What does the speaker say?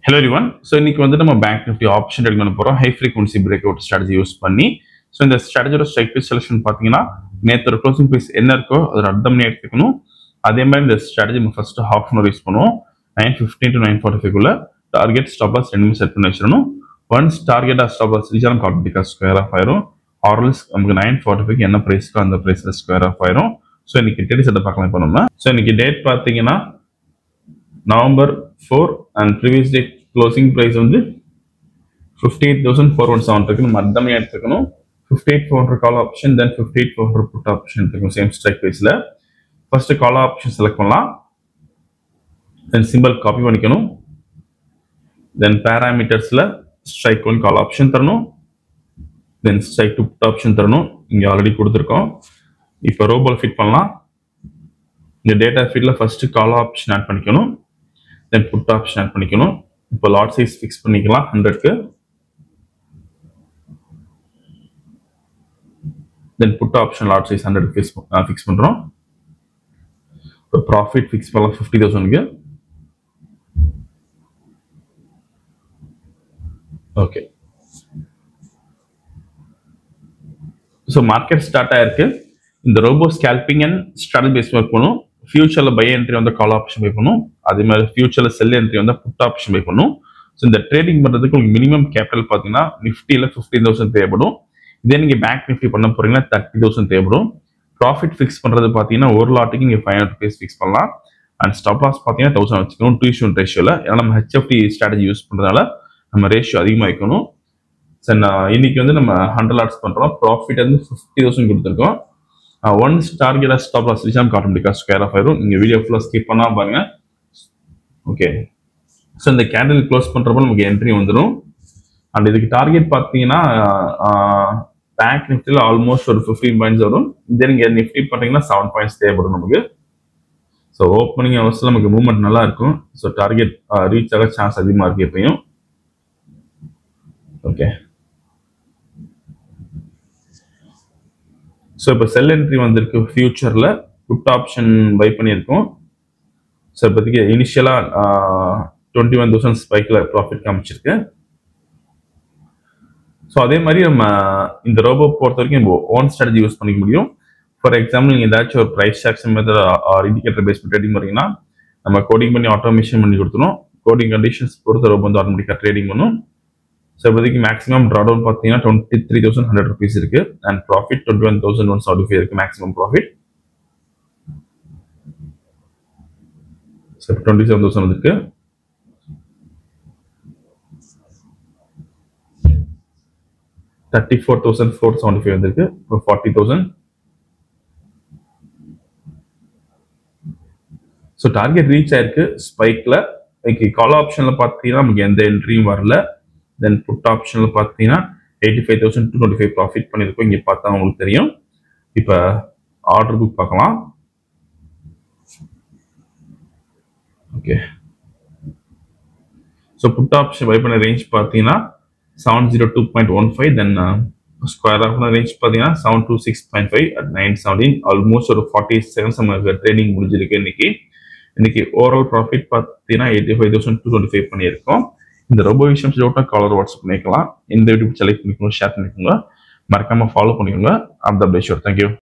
Hello everyone. So இன்னைக்கு வந்து நம்ம பேங்க் நிஃப்டி ஆப்ஷன் ட்ரேட் பண்ண போறோம் high frequency break out strategy use பண்ணி. ஸோ இந்த ஸ்ட்ராட்டஜியோட ஸ்ட்ரைக் ப்ரைஸ் செலெக்ஷன் பார்த்தீங்கன்னா நேற்று க்ளோசிங் ப்ரைஸ் என்ன இருக்கோ அதை அர்த்தம் பண்ணி எடுத்துக்கணும். அதே மாதிரி இந்த ஸ்ட்ராட்டஜி நம்ம first half an hour use பண்ணுவோம். 9:15 to 9:45 டார்கெட் ஸ்டாப் லாஸ் ரெண்டுமே செட் பண்ணி வச்சிடணும். Once target stop loss reach ஆகும் ஆட்டோமேட்டிக்காக ஸ்கொயர் ஆஃப் ஆயிரும். ஆர்எல்ஸ் நமக்கு 9:45 என்ன ப்ரைஸ்க்கோ அந்த ப்ரைஸில் ஸ்கொயர் ஆஃப் ஆயிரும். ஸோ இன்னைக்கு டெடி செட்டை பார்க்கலாம் இப்போ நம்ம. ஸோ இன்னைக்கு டேட் பார்த்தீங்கன்னா November 4 and previous day closing price வந்து 58,417 இருக்கு. நம்ம அர்த்தமே எடுத்துக்கணும். 58,400 call option then 58,400 put option எடுத்துக்கணும் சேம் ஸ்ட்ரைக் ப்ரைஸில். ஃபர்ஸ்ட் கால் ஆப்ஷன் செலக்ட் பண்ணலாம். தென் சிம்பிள் காப்பி பண்ணிக்கணும். தென் பேராமீட்டர்ஸில் ஸ்ட்ரைக் ஒன் கால் ஆப்ஷன் தரணும். Then strike two put option தரணும். இங்கே ஆல்ரெடி கொடுத்துருக்கோம். இப்போ ரோபோல் ஃபிட் பண்ணலாம். இந்த டேட்டா ஃபீல்டில் ஃபர்ஸ்ட் கால் ஆப்ஷன் ஆட் பண்ணிக்கணும். தென் புட் ஆப்ஷன் ஆட் பண்ணிக்கணும். இப்போ லாட் சைஸ் ஃபிக்ஸ் பண்ணிக்கலாம் 100க்கு. Then put option lot size 100க்கு ஃபிக்ஸ் பண்ணுறோம். இப்போ ப்ராஃபிட் ஃபிக்ஸ் பண்ணலாம் 50,000க்கு. ஓகே. ஸோ மார்க்கெட் ஸ்டார்ட் ஆயிருக்கு. இந்த robo scalping and strategy base work பண்ணும். ஃபியூச்சரில் பை என்ட்ரி வந்து கால் ஆப்ஷன் பை பண்ணும். அதே மாதிரி ஃபியூச்சரில் செல் என்ட்ரி வந்து புட் ஆப்ஷன் பை பண்ணும். ஸோ இந்த ட்ரேடிங் பண்ணுறதுக்கு உங்களுக்கு மினிமம் கேபிட்டல் பார்த்தீங்கன்னா நிஃப்டியில் 15,000 தேவைப்படும். இதே நீங்கள் பேங்க் நிஃப்டி பண்ண போறீங்கன்னா 30,000 தேவைப்படும். ப்ராஃபிட் ஃபிக்ஸ் பண்ணுறது பார்த்தீங்கன்னா ஒரு லாட்டுக்கு நீங்கள் 500 rupees ஃபிக்ஸ் பண்ணலாம். அண்ட் ஸ்டாப் லாஸ் பார்த்தீங்கன்னா 1000 வச்சுக்கணும் 2:1 ரேஷியோவில். ஏன்னா நம்ம ஹெச்எஃப்டி ஸ்ட்ராட்டஜி யூஸ் பண்ணுறதுனால நம்ம ரேஷியோ அதிகமாக வைக்கணும். சார் இன்னைக்கு வந்து நம்ம 100 லாட்ஸ் பண்ணுறோம். ப்ராஃபிட் வந்து 50,000 கொடுத்துருக்கோம். Once target stop loss reach ஆகும் ஆட்டோமேட்டிக்காக ஸ்கொயர் ஆஃப் ஆயிரும். நீங்கள் வீடியோ ஃபுல்லாக ஸ்கிப் பண்ணால் பாருங்க. ஓகே. ஸோ இந்த கேண்டில் க்ளோஸ் பண்ணுறப்போ நமக்கு என்ட்ரி வந்துடும். அண்ட் இதுக்கு டார்கெட் பார்த்தீங்கன்னா பேங்க் நிஃப்டியில் ஆல்மோஸ்ட் ஒரு 15 பாயிண்ட்ஸ் வரும். இதே நீங்கள் நிஃப்டி பார்த்தீங்கன்னா 7 பாயிண்ட்ஸ் தேவைப்படும் நமக்கு. ஸோ ஓப்பனிங் ஹவர்ஸில் நமக்கு மூவ்மெண்ட் நல்லா இருக்கும். ஸோ டார்கெட் ரீச் ஆக சான்ஸ் அதிகமாக இருக்கு எப்பயும். ஓகே. ஸோ இப்போ செல் என்ட்ரி வந்திருக்கு. ஃபியூச்சரில் புட் ஆப்ஷன் பை பண்ணியிருக்கோம். ஸோ இப்போதைக்கு இனிஷியலாக 21,000 ஸ்பைக்கில் ப்ராஃபிட் காமிச்சிருக்கு. ஸோ அதே மாதிரி நம்ம இந்த ரோபோ பொறுத்த வரைக்கும் நம்ம ஓன் ஸ்ட்ராட்டஜி யூஸ் பண்ணிக்க முடியும். ஃபார் எக்ஸாம்பிள் நீங்கள் ஏதாச்சும் ஒரு price action method indicator base trading பண்ணீங்கன்னா நம்ம கோடிங் பண்ணி ஆட்டோமேஷன் பண்ணி கொடுத்துரும். கோடிங் கண்டிஷன்ஸ் பொறுத்த ரோபோ வந்து ஆட்டோமேட்டிக்காக ட்ரேடிங் பண்ணும். ஸோ இப்போதைக்கு மேக்ஸிமம் ட்ராடவுன் பார்த்தீங்கன்னா 23,100 rupees இருக்கு. அண்ட் ப்ராஃபிட் 21,175 இருக்கு மேக்ஸிமம் ப்ராஃபிட். ஸோ 27,000 இருக்கு. $34,475 வந்திருக்கு. இப்போ 40,000. ஸோ டார்கெட் ரீச் ஆயிருக்கு ஸ்பைக்ல. கால் ஆப்ஷன்ல பார்த்தீங்கன்னா நமக்கு எந்த என்ட்ரியும் வரல. தென் புட் ஆப்ஷனில் பார்த்தீங்கன்னா 85,225 ப்ராஃபிட் பண்ணியிருக்கோம். இங்கே பார்த்தா உங்களுக்கு தெரியும். இப்போ ஆர்டர் புக் பார்க்கலாம். Okay. So put option buy பண்ண ரேஞ்ச் பார்த்தீங்கன்னா 702.15. தென் ஸ்கொயர் ஆஃப் ரேஞ்ச் பார்த்தீங்கன்னா 726.5 at 9:17. ஆல்மோஸ்ட் ஒரு 40 செகண்ட்ஸ் நமக்கு ட்ரேடிங் முடிஞ்சிருக்கு இன்னைக்கு ஓவரால் ப்ராஃபிட் பார்த்தீங்கன்னா 85,225 பண்ணியிருக்கோம். இந்த ரொம்ப விஷயம் டவுட்னா காலர் வாட்ஸ்அப் பண்ணிக்கலாம். இந்த வீடியோ செலக்ட் பண்ணிக்கணும், ஷேர் பண்ணிக்கோங்க, மறக்காம ஃபாலோ பண்ணிக்கோங்க. Of the best. தேங்க்யூ.